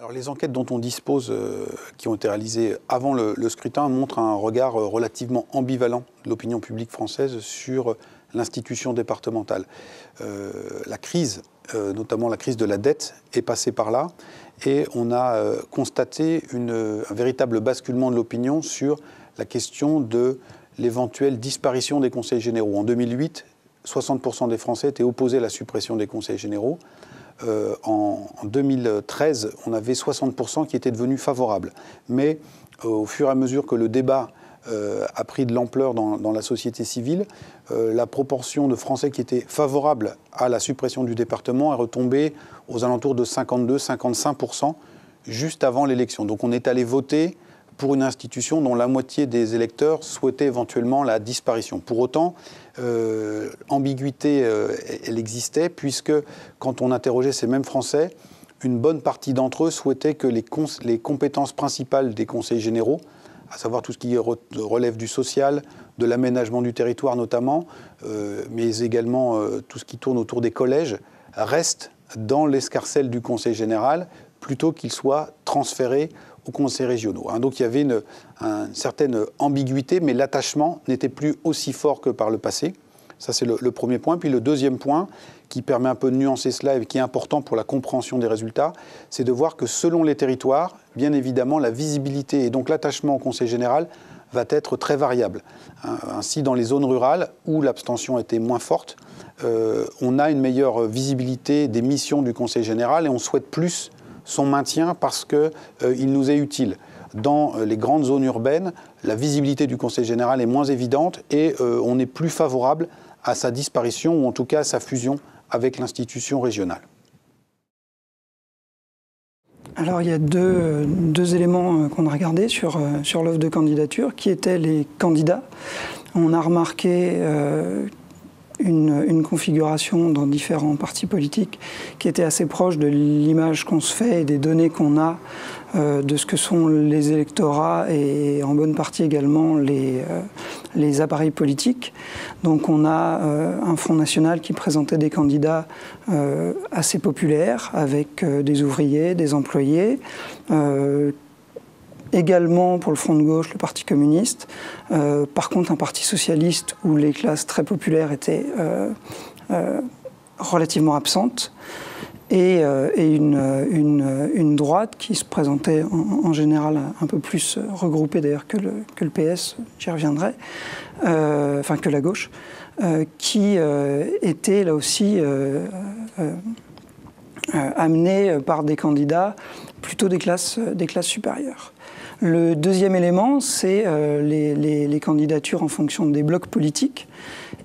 Alors, les enquêtes dont on dispose, qui ont été réalisées avant le scrutin, montrent un regard relativement ambivalent de l'opinion publique française sur l'institution départementale. La crise, notamment la crise de la dette, est passée par là et on a constaté un véritable basculement de l'opinion sur la question de l'éventuelle disparition des conseils généraux. En 2008, 60% des Français étaient opposés à la suppression des conseils généraux. En 2013, on avait 60% qui étaient devenus favorables. Mais au fur et à mesure que le débat a pris de l'ampleur dans la société civile, la proportion de Français qui étaient favorables à la suppression du département est retombée aux alentours de 52-55% juste avant l'élection. Donc on est allé voter pour une institution dont la moitié des électeurs souhaitaient éventuellement la disparition. Pour autant, ambiguïté, elle existait, puisque quand on interrogeait ces mêmes Français, une bonne partie d'entre eux souhaitaient que les compétences principales des conseils généraux, à savoir tout ce qui relève du social, de l'aménagement du territoire notamment, mais également tout ce qui tourne autour des collèges, restent dans l'escarcelle du Conseil général, plutôt qu'ils soient transférés aux conseils régionaux. Donc il y avait une certaine ambiguïté, mais l'attachement n'était plus aussi fort que par le passé. Ça, c'est le premier point. Puis le deuxième point, qui permet un peu de nuancer cela et qui est important pour la compréhension des résultats, c'est de voir que selon les territoires, bien évidemment, la visibilité et donc l'attachement au conseil général va être très variable. Ainsi, dans les zones rurales, où l'abstention était moins forte, on a une meilleure visibilité des missions du conseil général et on souhaite plus son maintien parce qu'il nous est utile. Dans les grandes zones urbaines, la visibilité du Conseil général est moins évidente et on est plus favorable à sa disparition ou en tout cas à sa fusion avec l'institution régionale. Alors il y a deux éléments qu'on a regardés sur l'offre de candidature, qui étaient les candidats. On a remarqué une configuration dans différents partis politiques qui était assez proche de l'image qu'on se fait et des données qu'on a de ce que sont les électorats et en bonne partie également les appareils politiques. Donc on a un Front National qui présentait des candidats assez populaires avec des ouvriers, des employés, également pour le Front de gauche, le Parti communiste. Par contre, un Parti socialiste où les classes très populaires étaient relativement absentes. Et une droite qui se présentait en général un peu plus regroupée d'ailleurs que le PS, j'y reviendrai, enfin que la gauche, qui était là aussi amenée par des candidats plutôt des classes supérieures. Le deuxième élément, c'est les candidatures en fonction des blocs politiques.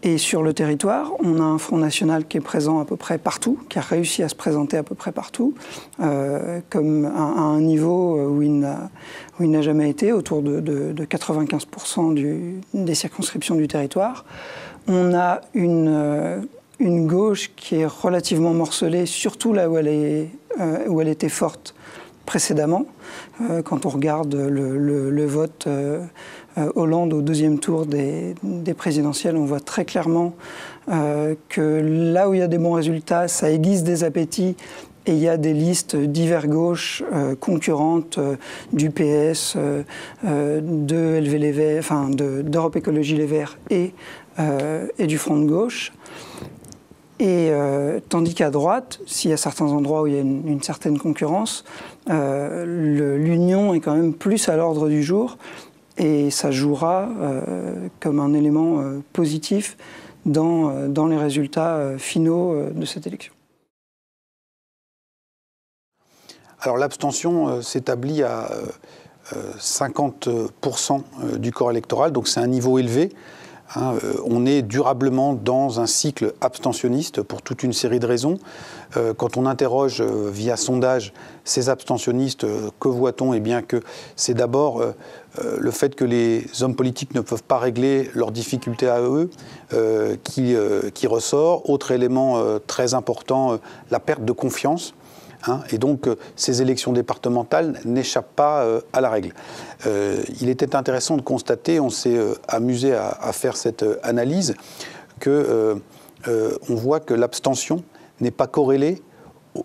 Et sur le territoire, on a un Front National qui est présent à peu près partout, qui a réussi à se présenter à peu près partout, comme à un niveau où il n'a jamais été, autour de 95% des circonscriptions du territoire. On a une gauche qui est relativement morcelée, surtout là où elle était forte précédemment. Quand on regarde le vote Hollande au deuxième tour des présidentielles, on voit très clairement que là où il y a des bons résultats, ça aiguise des appétits et il y a des listes divers gauche concurrentes du PS, de LV Les Verts, enfin d'Europe Écologie Les Verts et du Front de gauche. Et tandis qu'à droite, s'il y a certains endroits où il y a une certaine concurrence, l'union est quand même plus à l'ordre du jour et ça jouera comme un élément positif dans les résultats finaux de cette élection. Alors l'abstention s'établit à 50% du corps électoral, donc c'est un niveau élevé. On est durablement dans un cycle abstentionniste pour toute une série de raisons. Quand on interroge via sondage ces abstentionnistes, que voit-on ? Eh bien que c'est d'abord le fait que les hommes politiques ne peuvent pas régler leurs difficultés à eux qui ressort. Autre élément très important, la perte de confiance. Et donc, ces élections départementales n'échappent pas à la règle. Il était intéressant de constater, on s'est amusé à faire cette analyse, qu'on voit que l'abstention n'est pas corrélée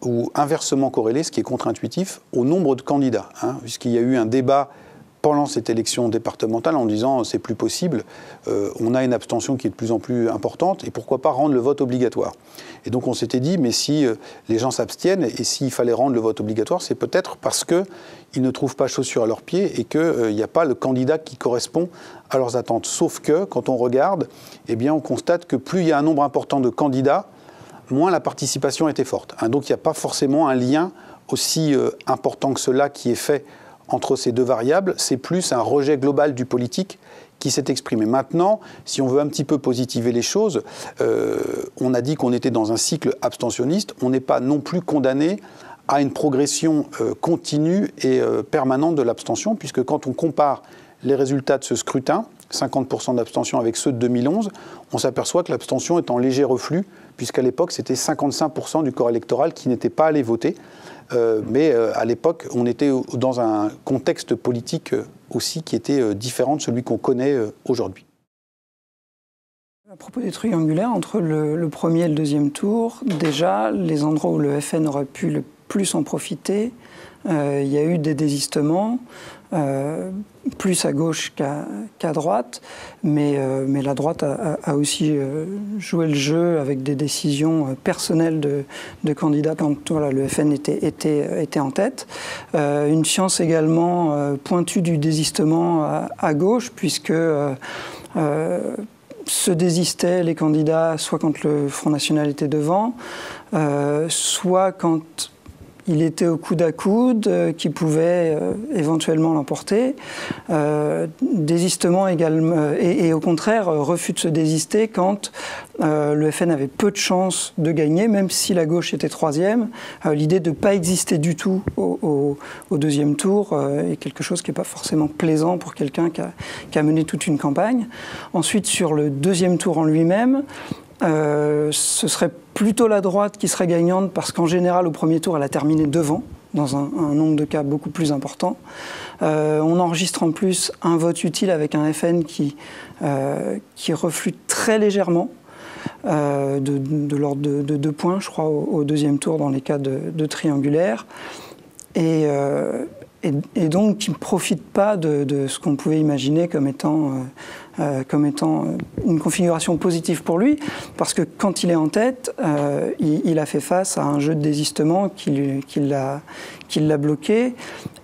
ou inversement corrélé, ce qui est contre-intuitif, au nombre de candidats, hein, puisqu'il y a eu un débat pendant cette élection départementale en disant c'est plus possible, on a une abstention qui est de plus en plus importante et pourquoi pas rendre le vote obligatoire. Et donc on s'était dit mais si les gens s'abstiennent et s'il fallait rendre le vote obligatoire, c'est peut-être parce qu'ils ne trouvent pas chaussure à leurs pieds et qu'il n'y a pas le candidat qui correspond à leurs attentes. Sauf que quand on regarde, eh bien, on constate que plus il y a un nombre important de candidats, moins la participation était forte. Hein, donc il n'y a pas forcément un lien aussi important que cela qui est fait entre ces deux variables, c'est plus un rejet global du politique qui s'est exprimé. Maintenant, si on veut un petit peu positiver les choses, on a dit qu'on était dans un cycle abstentionniste, on n'est pas non plus condamné à une progression continue et permanente de l'abstention, puisque quand on compare les résultats de ce scrutin, 50% d'abstention avec ceux de 2011, on s'aperçoit que l'abstention est en léger reflux, puisqu'à l'époque, c'était 55% du corps électoral qui n'était pas allé voter. Mais à l'époque, on était dans un contexte politique aussi qui était différent de celui qu'on connaît aujourd'hui. À propos des triangulaires, entre le premier et le deuxième tour, déjà, les endroits où le FN aurait pu le plus en profiter, il y a eu des désistements, plus à gauche qu'à droite, mais la droite a aussi joué le jeu avec des décisions personnelles de candidats quand voilà, le FN était en tête. Une science également pointue du désistement à gauche, puisque se désistaient les candidats soit quand le Front National était devant, soit quand il était au coude à coude, qui pouvait éventuellement l'emporter. Désistement également, et au contraire, refus de se désister quand le FN avait peu de chances de gagner, même si la gauche était troisième. L'idée de ne pas exister du tout au deuxième tour est quelque chose qui n'est pas forcément plaisant pour quelqu'un qui a mené toute une campagne. Ensuite, sur le deuxième tour en lui-même, ce serait plutôt la droite qui serait gagnante parce qu'en général, au premier tour, elle a terminé devant, dans un nombre de cas beaucoup plus important. On enregistre en plus un vote utile avec un FN qui reflue très légèrement, de l'ordre de 2 points, je crois, au deuxième tour dans les cas de triangulaire. Et donc qui ne profite pas de ce qu'on pouvait imaginer comme étant une configuration positive pour lui, parce que quand il est en tête, il a fait face à un jeu de désistement qui l'a bloqué,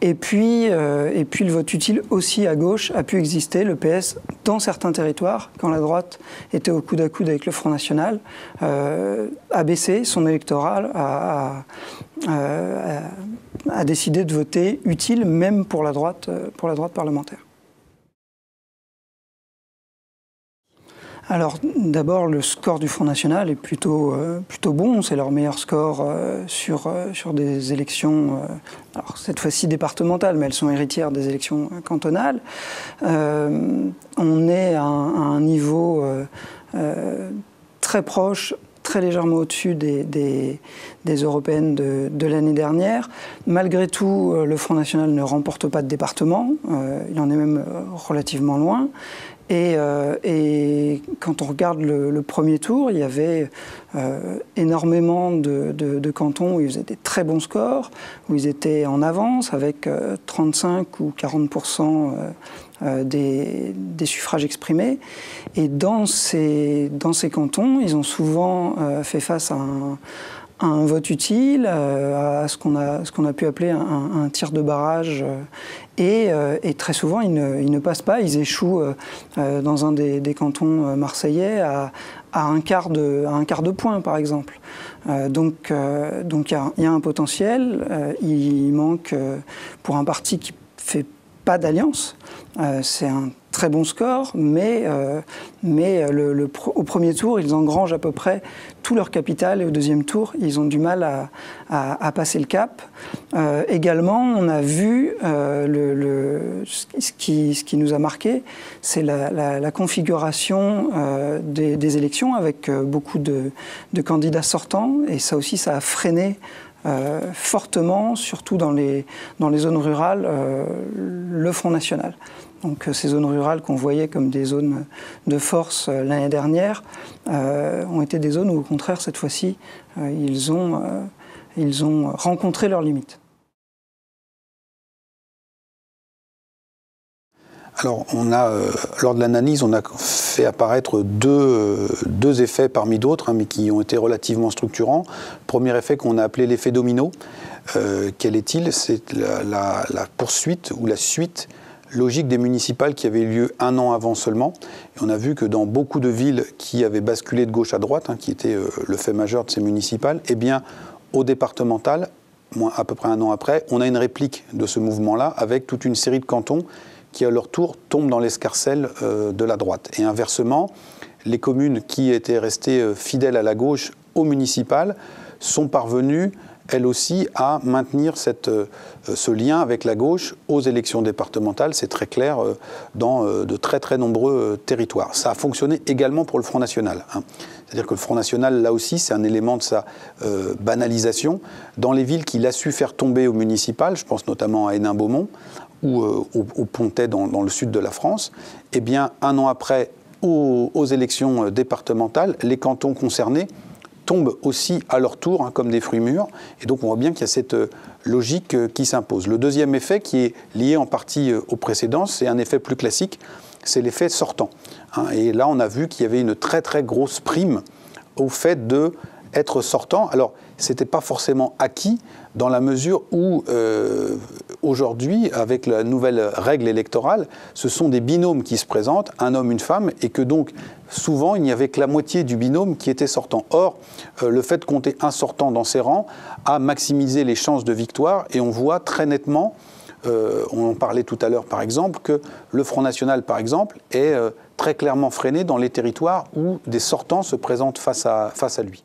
et puis le vote utile aussi à gauche a pu exister. Le PS, dans certains territoires, quand la droite était au coude à coude avec le Front National, a baissé son électorat, a décidé de voter utile, même pour la droite parlementaire. Alors d'abord, le score du Front National est plutôt bon. C'est leur meilleur score sur des élections, alors cette fois-ci départementales, mais elles sont héritières des élections cantonales. On est à un niveau très proche, très légèrement au-dessus des européennes de l'année dernière. Malgré tout, le Front National ne remporte pas de département. Il en est même relativement loin. Et quand on regarde le premier tour, il y avait énormément de cantons où ils faisaient des très bons scores, où ils étaient en avance avec 35 ou 40% des suffrages exprimés. Et dans ces cantons, ils ont souvent fait face à un vote utile, à ce qu'on a pu appeler un tir de barrage, et très souvent ils ne passent pas, ils échouent dans un des cantons marseillais à un quart de point par exemple. Donc il y a un potentiel, il manque pour un parti qui fait pas d'alliance, c'est un très bon score, mais au premier tour, ils engrangent à peu près tout leur capital, et au deuxième tour, ils ont du mal à passer le cap. Également, on a vu ce qui nous a marqué, c'est la configuration des élections avec beaucoup de candidats sortants, et ça aussi, ça a freiné fortement, surtout dans les zones rurales, le Front National. Donc ces zones rurales qu'on voyait comme des zones de force l'année dernière ont été des zones où au contraire cette fois-ci ils ont Ils ont rencontré leurs limites. Alors, lors de l'analyse, on a fait apparaître deux effets parmi d'autres, mais qui ont été relativement structurants. Premier effet qu'on a appelé l'effet domino. Quel est-il? C'est la poursuite ou la suite logique des municipales qui avait eu lieu 1 an avant seulement. Et on a vu que dans beaucoup de villes qui avaient basculé de gauche à droite, qui était le fait majeur de ces municipales, eh bien, au départemental, à peu près 1 an après, on a une réplique de ce mouvement-là avec toute une série de cantons qui, à leur tour, tombent dans l'escarcelle de la droite. Et inversement, les communes qui étaient restées fidèles à la gauche au municipal sont parvenues, elles aussi, à maintenir ce lien avec la gauche aux élections départementales. C'est très clair dans de très très nombreux territoires. Ça a fonctionné également pour le Front National. C'est-à-dire que le Front National, là aussi, c'est un élément de sa banalisation. Dans les villes qu'il a su faire tomber au municipal, je pense notamment à Hénin-Beaumont, ou au Pontet dans le sud de la France, eh bien, 1 an après, aux élections départementales, les cantons concernés tombent aussi à leur tour, comme des fruits mûrs. Et donc, on voit bien qu'il y a cette logique qui s'impose. Le deuxième effet, qui est lié en partie au précédent, c'est un effet plus classique, c'est l'effet sortant. Et là, on a vu qu'il y avait une très, très grosse prime au fait d'être sortant. Alors, ce n'était pas forcément acquis, dans la mesure où, aujourd'hui, avec la nouvelle règle électorale, ce sont des binômes qui se présentent, un homme, une femme, et que donc, souvent, il n'y avait que la moitié du binôme qui était sortant. Or, le fait de compter un sortant dans ses rangs a maximisé les chances de victoire, et on voit très nettement, on en parlait tout à l'heure par exemple, que le Front National, par exemple, est très clairement freiné dans les territoires où des sortants se présentent face à lui.